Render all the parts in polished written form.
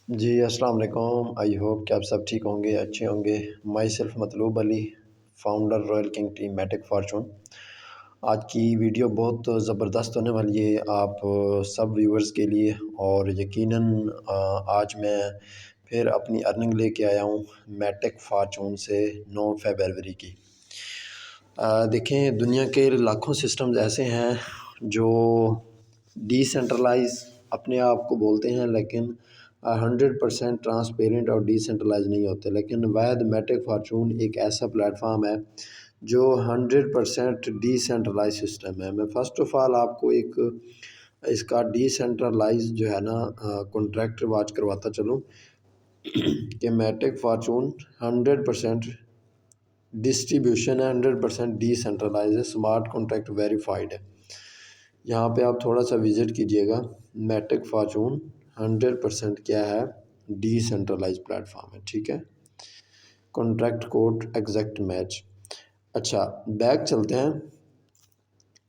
جی السلام علیکم، I hope کہ آپ سب ٹھیک ہوں گے، اچھے ہوں گے۔ مائی سیلف مطلوب علی، founder Royal king team میٹک fortune. آج کی ویڈیو بہت زبردست ہونے والی ہے آپ سب ویورز کے لیے، اور یقیناً آج میں پھر اپنی ارننگ لے کے آیا ہوں میٹک فارچون سے 9 فیبروری کی۔ دیکھیں، دنیا کے لاکھوں سسٹمز ایسے ہیں جو ڈی سینٹرلائز اپنے آپ کو بولتے ہیں، لیکن 100% ٹرانسپیرنٹ اور ڈی سینٹرلائز نہیں ہوتے، لیکن واحد میٹک فارچون ایک ایسا پلیٹ فارم ہے جو 100% ڈی سینٹرلائز سسٹم ہے۔ میں فرسٹ آف آل آپ کو ایک اس کا ڈی سینٹرلائز جو ہے نا کنٹریکٹ واچ کرواتا چلوں کہ میٹک فارچون 100% ڈسٹریبیوشن ہے، 100% ڈی سینٹرلائز ہے، سمارٹ کانٹریکٹ ویریفائڈ ہے۔ یہاں پہ آپ تھوڑا سا وزٹ کیجئے گا، میٹک فارچون 100% کیا ہے، ڈی سینٹرلائز پلیٹ فارم ہے، ٹھیک ہے۔ Contract code exact match. اچھا، بیک چلتے ہیں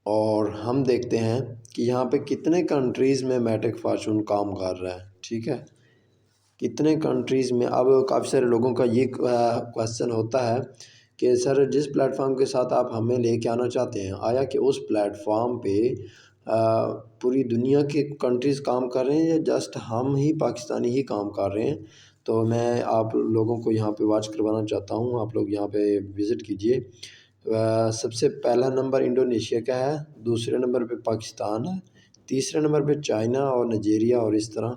اور ہم دیکھتے ہیں کہ یہاں پہ کتنے کنٹریز میں میٹک فارچون کام کر رہا ہے، ٹھیک ہے، کتنے کنٹریز میں۔ اب کافی سارے لوگوں کا یہ کویسچن ہوتا ہے کہ سر جس پلیٹ فارم کے ساتھ آپ ہمیں لے کے آنا چاہتے ہیں، آیا کہ اس پلیٹ فارم پہ پوری دنیا کے کنٹریز کام کر رہے ہیں یا جسٹ ہم ہی پاکستانی ہی کام کر رہے ہیں؟ تو میں آپ لوگوں کو یہاں پہ واچ کروانا چاہتا ہوں، آپ لوگ یہاں پہ وزٹ کیجئے۔ سب سے پہلا نمبر انڈونیشیا کا ہے، دوسرے نمبر پہ پاکستان ہے، تیسرے نمبر پہ چائنا اور نائجیریا، اور اس طرح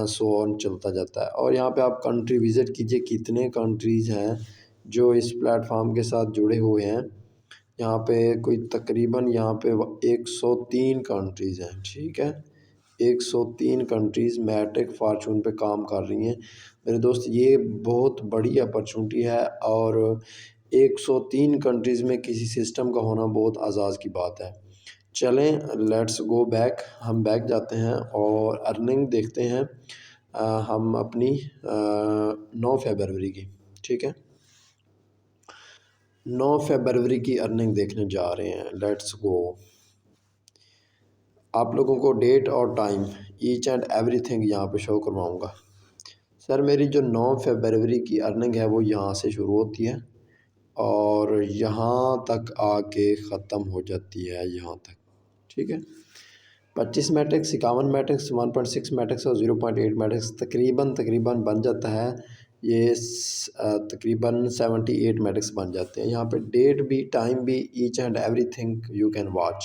سو آن چلتا جاتا ہے۔ اور یہاں پہ آپ کنٹری وزٹ کیجئے، کتنے کنٹریز ہیں جو اس پلیٹ فارم کے ساتھ جڑے ہوئے ہیں۔ یہاں پہ کوئی تقریباً یہاں پہ 103 کنٹریز ہیں، ٹھیک ہے، 103 کنٹریز میٹک فارچون پہ کام کر رہی ہیں۔ میرے دوست، یہ بہت بڑی اپرچونٹی ہے، اور 103 کنٹریز میں کسی سسٹم کا ہونا بہت اعزاز کی بات ہے۔ چلیں لیٹس گو بیک، ہم بیک جاتے ہیں اور ارننگ دیکھتے ہیں ہم اپنی 9 فیبروری کی، ٹھیک ہے، 9 فیبروری کی ارننگ دیکھنے جا رہے ہیں، لیٹس گو۔ آپ لوگوں کو ڈیٹ اور time each and everything یہاں پہ شو کرواؤں گا۔ سر میری جو 9 فیبروری کی ارننگ ہے وہ یہاں سے شروع ہوتی ہے اور یہاں تک آ کے ختم ہو جاتی ہے، یہاں تک، ٹھیک ہے۔ 25 میٹرکس، 51 میٹرکس، 1.6 میٹرکس اور 0.8 میٹرکس تقریباً بن جاتا ہے، یہ تقریباً 78 میٹرکس بن جاتے ہیں۔ یہاں پہ ڈیٹ بھی، ٹائم بھی، each and everything you can watch,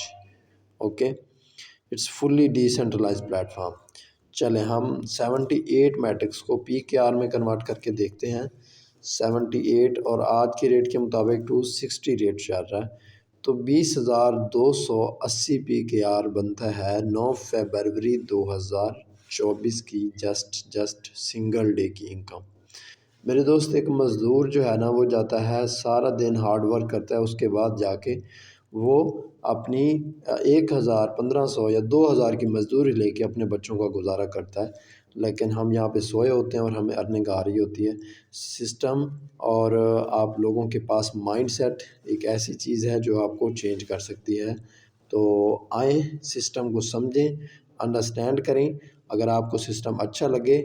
okay. It's fully decentralize platform. چلیں ہم 78 میٹرکس کو پی کے آر میں کنورٹ کر کے دیکھتے ہیں۔ 78 اور آج کی ریٹ کے مطابق 260 ریٹ چل رہا ہے، تو 20,280 پی کے آر بنتا ہے 9 فیبروری 2024 کی جسٹ سنگل ڈے کی انکم۔ میرے دوست، ایک مزدور جو ہے نا وہ جاتا ہے سارا دن ہارڈ ورک کرتا ہے، اس کے بعد جا کے وہ اپنی 1,000، 1,500 یا 2,000 کی مزدوری لے کے اپنے بچوں کا گزارا کرتا ہے، لیکن ہم یہاں پہ سوئے ہوتے ہیں اور ہمیں ارننگ آ رہی ہوتی ہے۔ سسٹم اور آپ لوگوں کے پاس مائنڈ سیٹ ایک ایسی چیز ہے جو آپ کو چینج کر سکتی ہے، تو آئیں سسٹم کو سمجھیں، انڈرسٹینڈ کریں۔ اگر آپ کو سسٹم اچھا لگے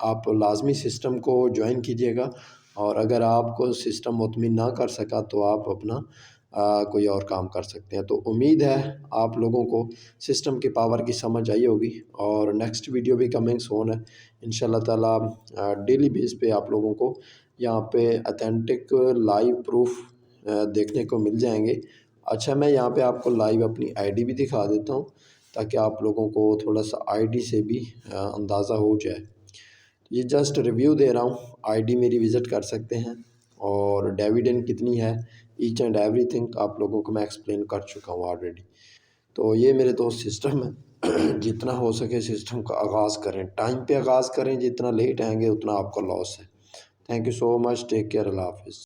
آپ لازمی سسٹم کو جوائن کیجئے گا، اور اگر آپ کو سسٹم مطمئن نہ کر سکا تو آپ اپنا کوئی اور کام کر سکتے ہیں۔ تو امید ہے آپ لوگوں کو سسٹم کی پاور کی سمجھ آئی ہوگی، اور نیکسٹ ویڈیو بھی کمنگ سون ہے انشاءاللہ تعالیٰ۔ ڈیلی بیس پہ آپ لوگوں کو یہاں پہ اتھینٹک لائیو پروف دیکھنے کو مل جائیں گے۔ اچھا، میں یہاں پہ آپ کو لائیو اپنی آئی ڈی بھی دکھا دیتا ہوں تاکہ آپ لوگوں کو تھوڑا سا آئی ڈی سے بھی اندازہ ہو جائے۔ یہ جسٹ ریویو دے رہا ہوں، آئی ڈی میری وزٹ کر سکتے ہیں، اور ڈیویڈنڈ کتنی ہے، ایچ اینڈ ایوری تھنگ آپ لوگوں کو میں ایکسپلین کر چکا ہوں آلریڈی۔ تو یہ میرے دوست سسٹم ہے، جتنا ہو سکے سسٹم کا آغاز کریں، ٹائم پہ آغاز کریں، جتنا لیٹ آئیں گے اتنا آپ کو لاس ہے۔ Thank you so much, take care, اللہ حافظ۔